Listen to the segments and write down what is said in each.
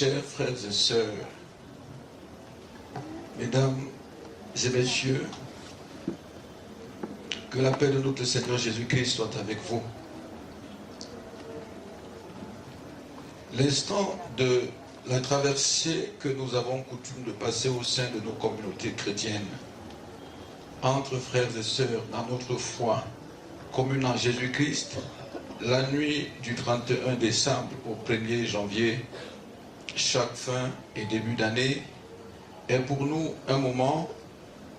Chers frères et sœurs, mesdames et messieurs, que la paix de notre Seigneur Jésus-Christ soit avec vous. L'instant de la traversée que nous avons coutume de passer au sein de nos communautés chrétiennes, entre frères et sœurs dans notre foi commune en Jésus-Christ, la nuit du 31 décembre au 1er janvier, chaque fin et début d'année, est pour nous un moment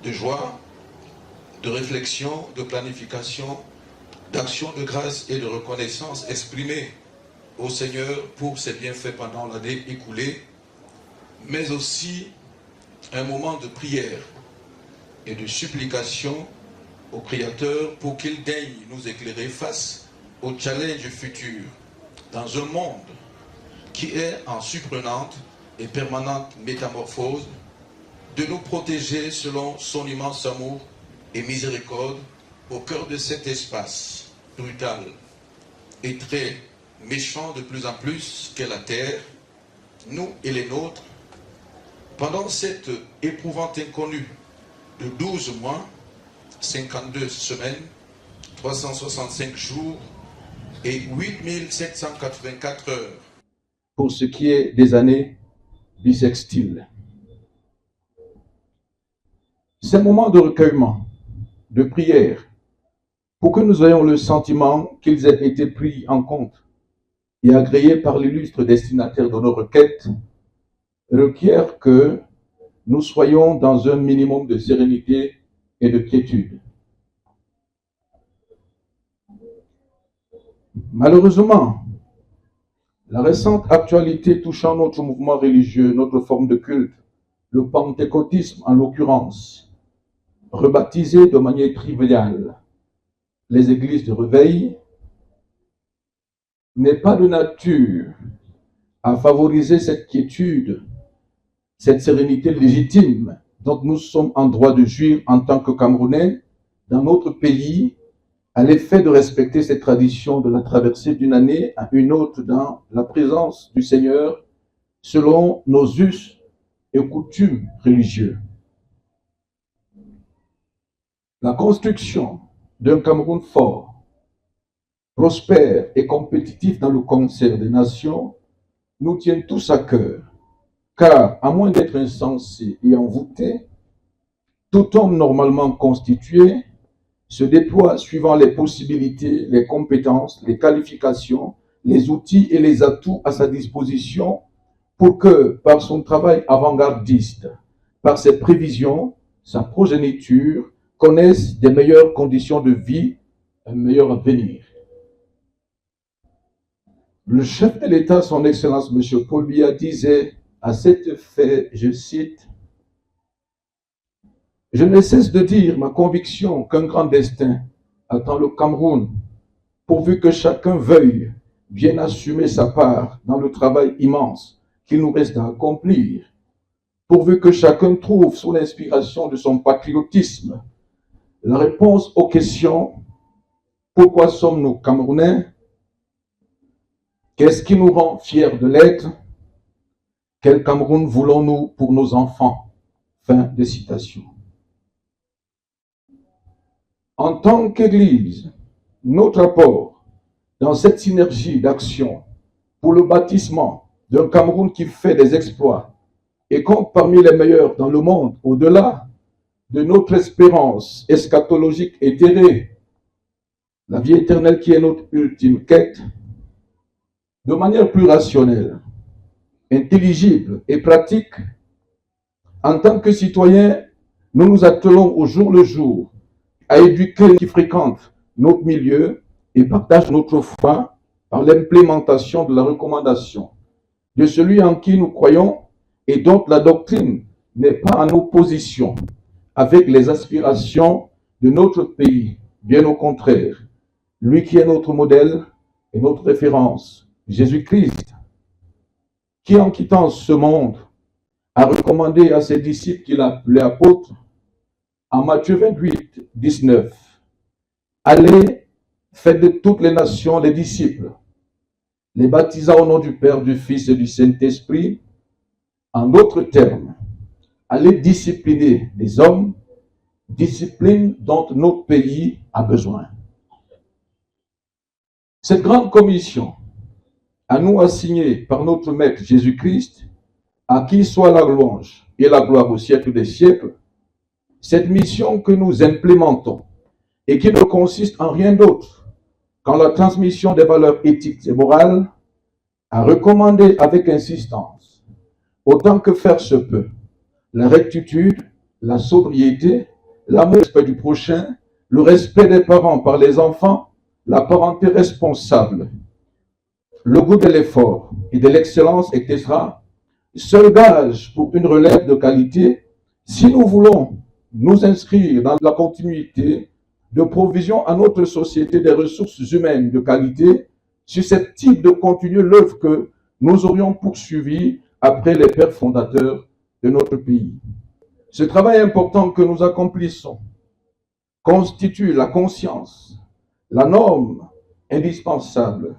de joie, de réflexion, de planification, d'action de grâce et de reconnaissance exprimée au Seigneur pour ses bienfaits pendant l'année écoulée, mais aussi un moment de prière et de supplication au Créateur pour qu'il daigne nous éclairer face aux challenges futurs dans un monde qui est en surprenante et permanente métamorphose, de nous protéger selon son immense amour et miséricorde au cœur de cet espace brutal et très méchant de plus en plus qu'est la terre, nous et les nôtres, pendant cette éprouvante inconnue de 12 mois, 52 semaines, 365 jours et 8784 heures, pour ce qui est des années bissextiles. Ces moments de recueillement, de prière, pour que nous ayons le sentiment qu'ils aient été pris en compte et agréés par l'illustre destinataire de nos requêtes, requièrent que nous soyons dans un minimum de sérénité et de quiétude. Malheureusement, la récente actualité touchant notre mouvement religieux, notre forme de culte, le pentecôtisme en l'occurrence, rebaptisé de manière triviale les églises de réveil, n'est pas de nature à favoriser cette quiétude, cette sérénité légitime dont nous sommes en droit de jouir en tant que Camerounais dans notre pays, à l'effet de respecter cette tradition de la traversée d'une année à une autre dans la présence du Seigneur, selon nos us et coutumes religieux. La construction d'un Cameroun fort, prospère et compétitif dans le concert des nations nous tient tous à cœur, car à moins d'être insensé et envoûté, tout homme normalement constitué se déploie suivant les possibilités, les compétences, les qualifications, les outils et les atouts à sa disposition pour que, par son travail avant-gardiste, par ses prévisions, sa progéniture, connaisse des meilleures conditions de vie, un meilleur avenir. Le chef de l'État, son Excellence M. Paul Biya, disait à cet effet, je cite, « Je ne cesse de dire ma conviction qu'un grand destin attend le Cameroun, pourvu que chacun veuille bien assumer sa part dans le travail immense qu'il nous reste à accomplir, pourvu que chacun trouve sous l'inspiration de son patriotisme la réponse aux questions « Pourquoi sommes-nous Camerounais ? Qu'est-ce qui nous rend fiers de l'être ? Quel Cameroun voulons-nous pour nos enfants ?» Fin de citation. En tant qu'Église, notre apport dans cette synergie d'action pour le bâtissement d'un Cameroun qui fait des exploits et compte parmi les meilleurs dans le monde au-delà de notre espérance eschatologique éthérée, la vie éternelle qui est notre ultime quête, de manière plus rationnelle, intelligible et pratique, en tant que citoyens, nous nous attelons au jour le jour à éduquer ceux qui fréquentent notre milieu et partagent notre foi par l'implémentation de la recommandation de celui en qui nous croyons et dont la doctrine n'est pas en opposition avec les aspirations de notre pays, bien au contraire, lui qui est notre modèle et notre référence, Jésus-Christ, qui en quittant ce monde a recommandé à ses disciples qu'il a appelés apôtres, en Matthieu 28, 19, « Allez, faites de toutes les nations les disciples, les baptisant au nom du Père, du Fils et du Saint-Esprit, En d'autres termes, aller discipliner les hommes, discipline dont notre pays a besoin. Cette grande commission, à nous assignée par notre Maître Jésus-Christ, à qui soit la louange et la gloire au siècle des siècles, cette mission que nous implémentons et qui ne consiste en rien d'autre qu'en la transmission des valeurs éthiques et morales, a recommandé avec insistance, autant que faire se peut, la rectitude, la sobriété, l'amour, le respect du prochain, le respect des parents par les enfants, la parenté responsable, le goût de l'effort et de l'excellence, etc., seul gage pour une relève de qualité si nous voulons nous inscrire dans la continuité de provision à notre société des ressources humaines de qualité susceptibles de continuer l'œuvre que nous aurions poursuivie après les pères fondateurs de notre pays. Ce travail important que nous accomplissons constitue la conscience, la norme indispensable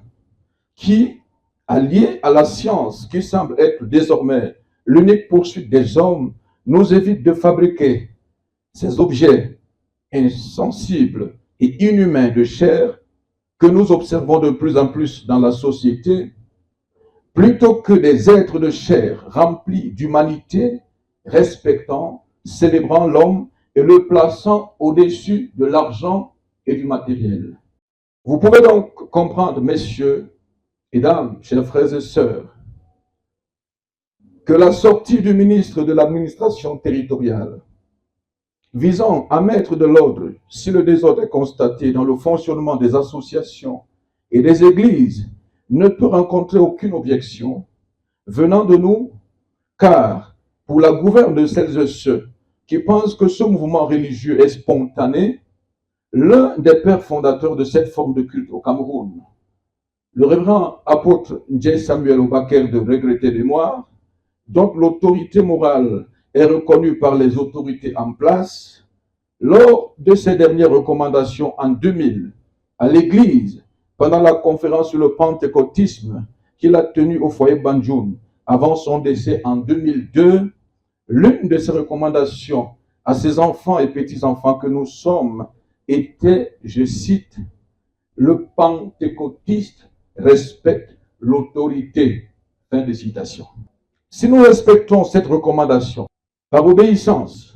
qui, alliée à la science qui semble être désormais l'unique poursuite des hommes, nous évite de fabriquer ces objets insensibles et inhumains de chair que nous observons de plus en plus dans la société, plutôt que des êtres de chair remplis d'humanité, respectant, célébrant l'homme et le plaçant au-dessus de l'argent et du matériel. Vous pouvez donc comprendre, messieurs et dames, chers frères et sœurs, que la sortie du ministre de l'administration territoriale visant à mettre de l'ordre si le désordre est constaté dans le fonctionnement des associations et des églises ne peut rencontrer aucune objection venant de nous, car pour la gouverne de celles et ceux qui pensent que ce mouvement religieux est spontané, l'un des pères fondateurs de cette forme de culte au Cameroun, le révérend apôtre Ndje Samuel Obaker de regrettée mémoire, dont l'autorité morale est reconnue par les autorités en place, lors de ses dernières recommandations en 2000 à l'Église, pendant la conférence sur le pentecôtisme qu'il a tenue au foyer Banjoun avant son décès en 2002, l'une de ses recommandations à ses enfants et petits-enfants que nous sommes était, je cite, « Le pentecôtiste respecte l'autorité ». Fin de citation. Si nous respectons cette recommandation, par obéissance,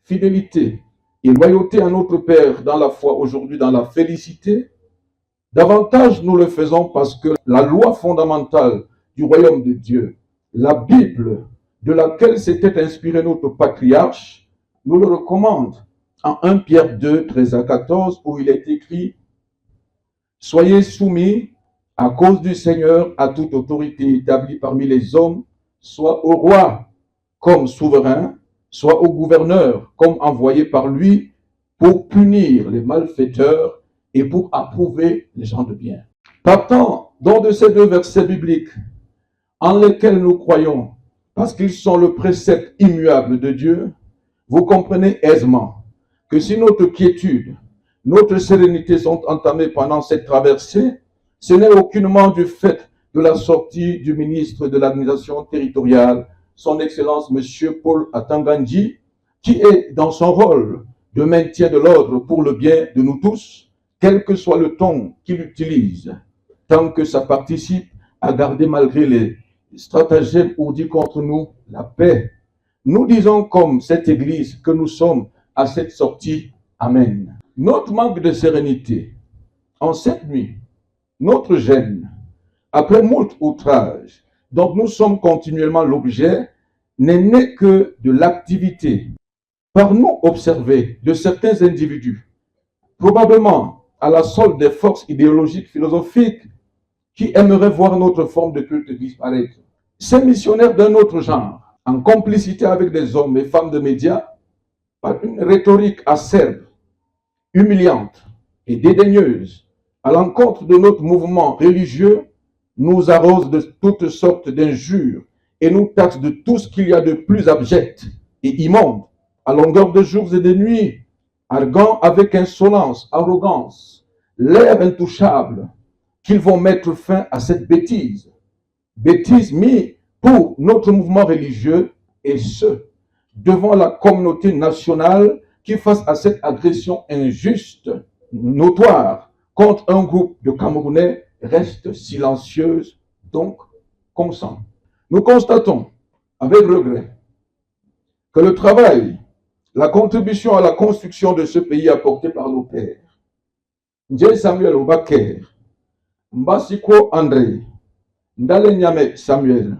fidélité et loyauté à notre Père dans la foi, aujourd'hui dans la félicité, davantage nous le faisons parce que la loi fondamentale du royaume de Dieu, la Bible de laquelle s'était inspiré notre patriarche, nous le recommande en 1 Pierre 2, 13 à 14, où il est écrit « Soyez soumis à cause du Seigneur à toute autorité établie parmi les hommes, soit au roi comme souverain, soit au gouverneur comme envoyé par lui pour punir les malfaiteurs et pour approuver les gens de bien. » Partant donc de ces deux versets bibliques en lesquels nous croyons, parce qu'ils sont le précepte immuable de Dieu, vous comprenez aisément que si notre quiétude, notre sérénité sont entamées pendant cette traversée, ce n'est aucunement du fait de la sortie du ministre de l'administration territoriale, son Excellence M. Paul Atangandji, qui est dans son rôle de maintien de l'ordre pour le bien de nous tous, quel que soit le ton qu'il utilise, tant que ça participe à garder malgré les stratagèmes ourdis contre nous la paix. Nous disons comme cette Église que nous sommes à cette sortie. Amen. Notre manque de sérénité en cette nuit, notre gêne, après moult outrages dont nous sommes continuellement l'objet, n'est né que de l'activité par nous observée de certains individus, probablement à la solde des forces idéologiques, philosophiques, qui aimeraient voir notre forme de culte disparaître. Ces missionnaires d'un autre genre, en complicité avec des hommes et femmes de médias, par une rhétorique acerbe, humiliante et dédaigneuse, à l'encontre de notre mouvement religieux, nous arrosent de toutes sortes d'injures et nous taxent de tout ce qu'il y a de plus abject et immonde, à longueur de jours et de nuits, arguant avec insolence, arrogance, l'air intouchable, qu'ils vont mettre fin à cette bêtise mise pour notre mouvement religieux et ce, devant la communauté nationale qui, face à cette agression injuste, notoire, contre un groupe de Camerounais, reste silencieuse, donc consent. Nous constatons avec regret que le travail, la contribution à la construction de ce pays apportée par nos pères, Ndjei Samuel Obaker, Mbasiko André, Ndale Nyame Samuel,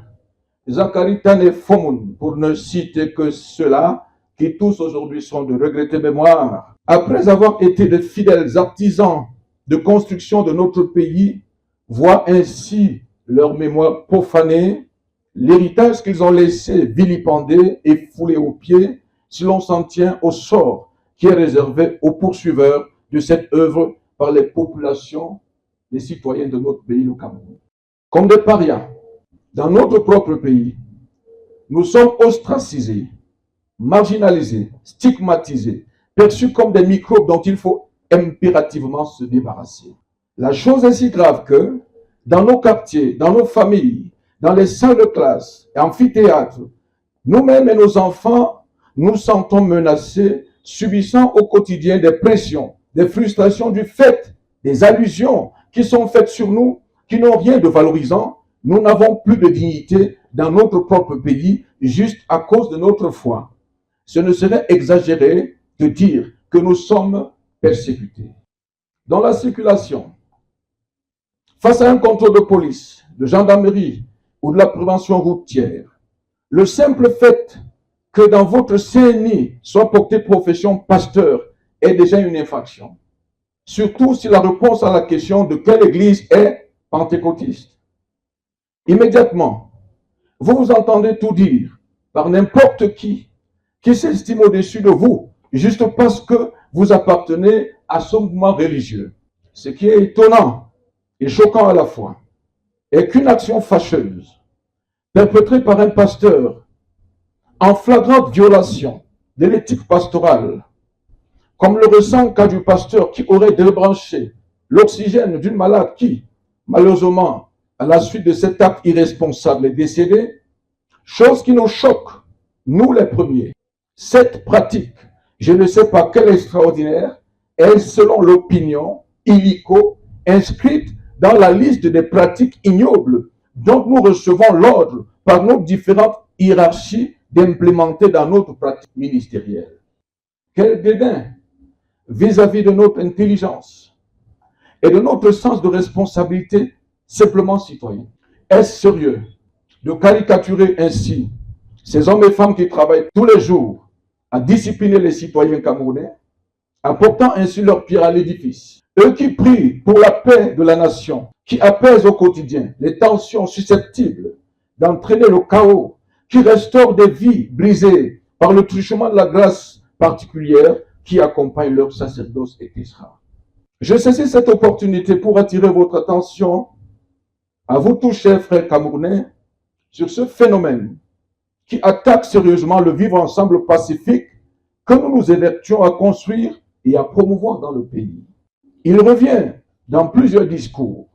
Zachary Tane Fomoun, pour ne citer que ceux-là, qui tous aujourd'hui sont de regrettée mémoire, après avoir été de fidèles artisans de construction de notre pays, voient ainsi leur mémoire profanée, l'héritage qu'ils ont laissé vilipendé et foulé aux pieds, si l'on s'en tient au sort qui est réservé aux poursuiveurs de cette œuvre par les populations, les citoyens de notre pays, le Cameroun. Comme des parias, dans notre propre pays, nous sommes ostracisés, marginalisés, stigmatisés, perçus comme des microbes dont il faut impérativement se débarrasser. La chose est si grave que, dans nos quartiers, dans nos familles, dans les salles de classe, amphithéâtres, nous-mêmes et nos enfants, nous sentons menacés, subissant au quotidien des pressions, des frustrations du fait, des allusions qui sont faites sur nous, qui n'ont rien de valorisant. Nous n'avons plus de dignité dans notre propre pays, juste à cause de notre foi. Ce ne serait exagéré de dire que nous sommes persécutés. Dans la circulation, face à un contrôle de police, de gendarmerie ou de la prévention routière, le simple fait que dans votre CNI soit portée profession pasteur est déjà une infraction. Surtout si la réponse à la question de quelle église est pentecôtiste. Immédiatement, vous vous entendez tout dire par n'importe qui s'estime au-dessus de vous, juste parce que vous appartenez à ce mouvement religieux. Ce qui est étonnant et choquant à la fois est qu'une action fâcheuse, perpétrée par un pasteur en flagrante violation de l'éthique pastorale, comme le ressent le cas du pasteur qui aurait débranché l'oxygène d'une malade qui, malheureusement, à la suite de cet acte irresponsable, est décédé, chose qui nous choque, nous les premiers. Cette pratique, je ne sais pas quelle extraordinaire, est, selon l'opinion illico, inscrite dans la liste des pratiques ignobles dont nous recevons l'ordre par nos différentes hiérarchies d'implémenter dans notre pratique ministérielle. Quel dédain vis-à-vis de notre intelligence et de notre sens de responsabilité simplement citoyen. Est-ce sérieux de caricaturer ainsi ces hommes et femmes qui travaillent tous les jours à discipliner les citoyens camerounais, apportant ainsi leur pierre à l'édifice? Eux qui prient pour la paix de la nation, qui apaisent au quotidien les tensions susceptibles d'entraîner le chaos, qui restaurent des vies brisées par le truchement de la grâce particulière qui accompagne leur sacerdoce et Israël. Je saisis cette opportunité pour attirer votre attention, à vous tous, chers frères camerounais, sur ce phénomène qui attaque sérieusement le vivre ensemble pacifique que nous nous évertuons à construire et à promouvoir dans le pays. Il revient dans plusieurs discours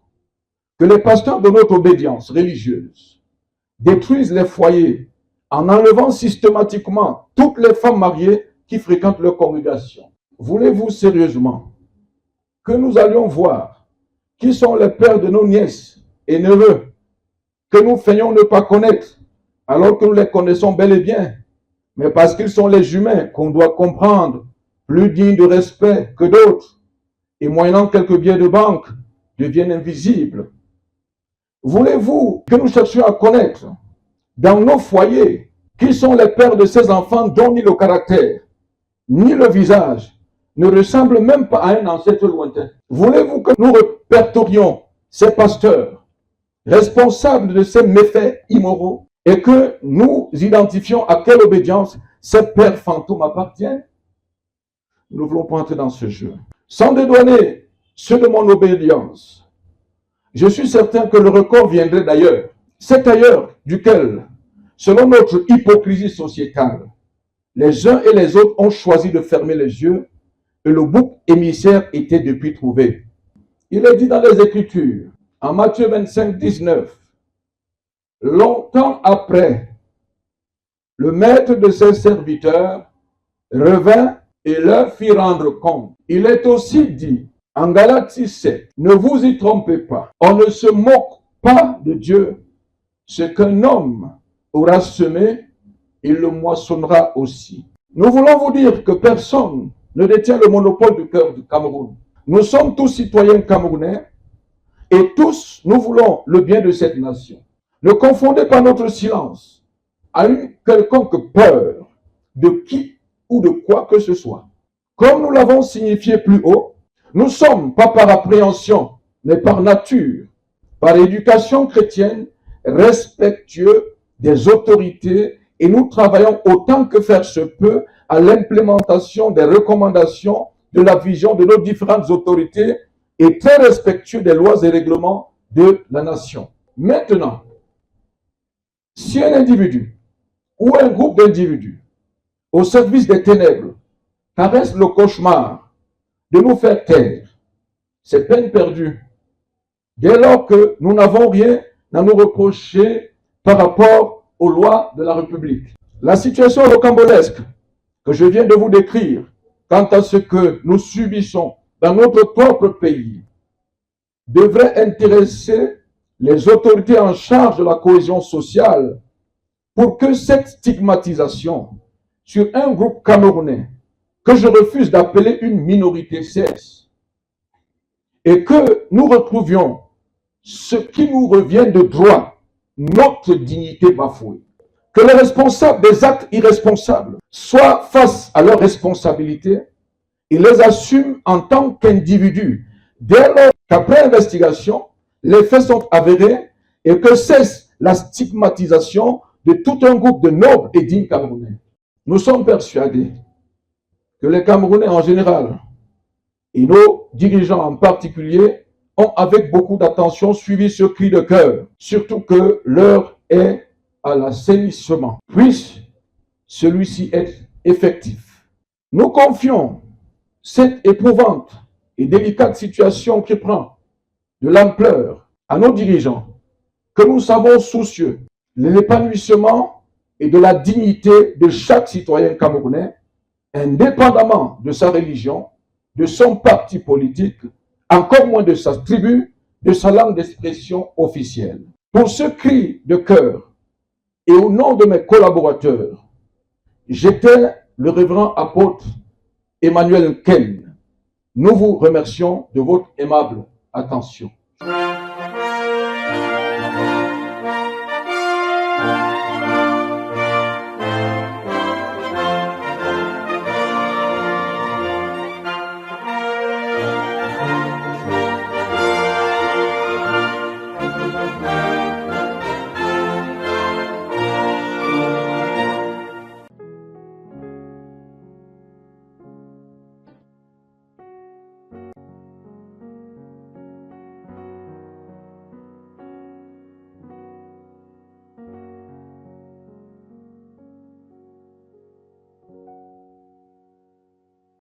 que les pasteurs de notre obédience religieuse détruisent les foyers en enlevant systématiquement toutes les femmes mariées qui fréquentent leur congrégation. Voulez-vous sérieusement que nous allions voir qui sont les pères de nos nièces et neveux que nous feignons ne pas connaître alors que nous les connaissons bel et bien, mais parce qu'ils sont les humains qu'on doit comprendre, plus dignes de respect que d'autres, et moyennant quelques billets de banque, deviennent invisibles. Voulez-vous que nous cherchions à connaître dans nos foyers qui sont les pères de ces enfants dont ni le caractère, ni le visage ne ressemblent même pas à un ancêtre lointain? Voulez-vous que nous répertorions ces pasteurs responsables de ces méfaits immoraux et que nous identifions à quelle obédience ces pères fantômes appartiennent? Nous ne voulons pas entrer dans ce jeu. Sans dédouaner ceux de mon obédience, je suis certain que le record viendrait d'ailleurs. C'est ailleurs duquel, selon notre hypocrisie sociétale, les uns et les autres ont choisi de fermer les yeux et le bouc émissaire était depuis trouvé. Il est dit dans les Écritures, en Matthieu 25, 19, Longtemps après, le maître de ses serviteurs revint et leur fit rendre compte. Il est aussi dit en Galates 7, ne vous y trompez pas, on ne se moque pas de Dieu. Ce qu'un homme aura semé, il le moissonnera aussi. Nous voulons vous dire que personne ne détient le monopole du cœur du Cameroun. Nous sommes tous citoyens camerounais et tous nous voulons le bien de cette nation. Ne confondez pas notre silence à une quelconque peur de qui ou de quoi que ce soit. Comme nous l'avons signifié plus haut, nous sommes, pas par appréhension, mais par nature, par éducation chrétienne, respectueux des autorités et nous travaillons autant que faire se peut à l'implémentation des recommandations de la vision de nos différentes autorités et très respectueux des lois et règlements de la nation. Maintenant, si un individu ou un groupe d'individus au service des ténèbres caresse le cauchemar de nous faire taire, c'est peine perdue. Dès lors que nous n'avons rien à nous reprocher par rapport aux lois de la République. La situation rocambolesque que je viens de vous décrire quant à ce que nous subissons dans notre propre pays devrait intéresser les autorités en charge de la cohésion sociale pour que cette stigmatisation sur un groupe camerounais que je refuse d'appeler une minorité cesse et que nous retrouvions ce qui nous revient de droit, notre dignité bafouée. Que les responsables des actes irresponsables soient face à leurs responsabilités et les assument en tant qu'individus. Dès lors qu'après investigation, les faits sont avérés et que cesse la stigmatisation de tout un groupe de nobles et dignes Camerounais. Nous sommes persuadés que les Camerounais en général et nos dirigeants en particulier ont avec beaucoup d'attention suivi ce cri de cœur, surtout que l'heure est à l'assainissement. Puisse celui-ci être effectif. Nous confions cette éprouvante et délicate situation qui prend de l'ampleur à nos dirigeants, que nous savons soucieux de l'épanouissement et de la dignité de chaque citoyen camerounais, indépendamment de sa religion, de son parti politique, encore moins de sa tribu, de sa langue d'expression officielle. Pour ce cri de cœur, et au nom de mes collaborateurs, j'étais le révérend apôtre Emmanuel Ken. Nous vous remercions de votre aimable attention.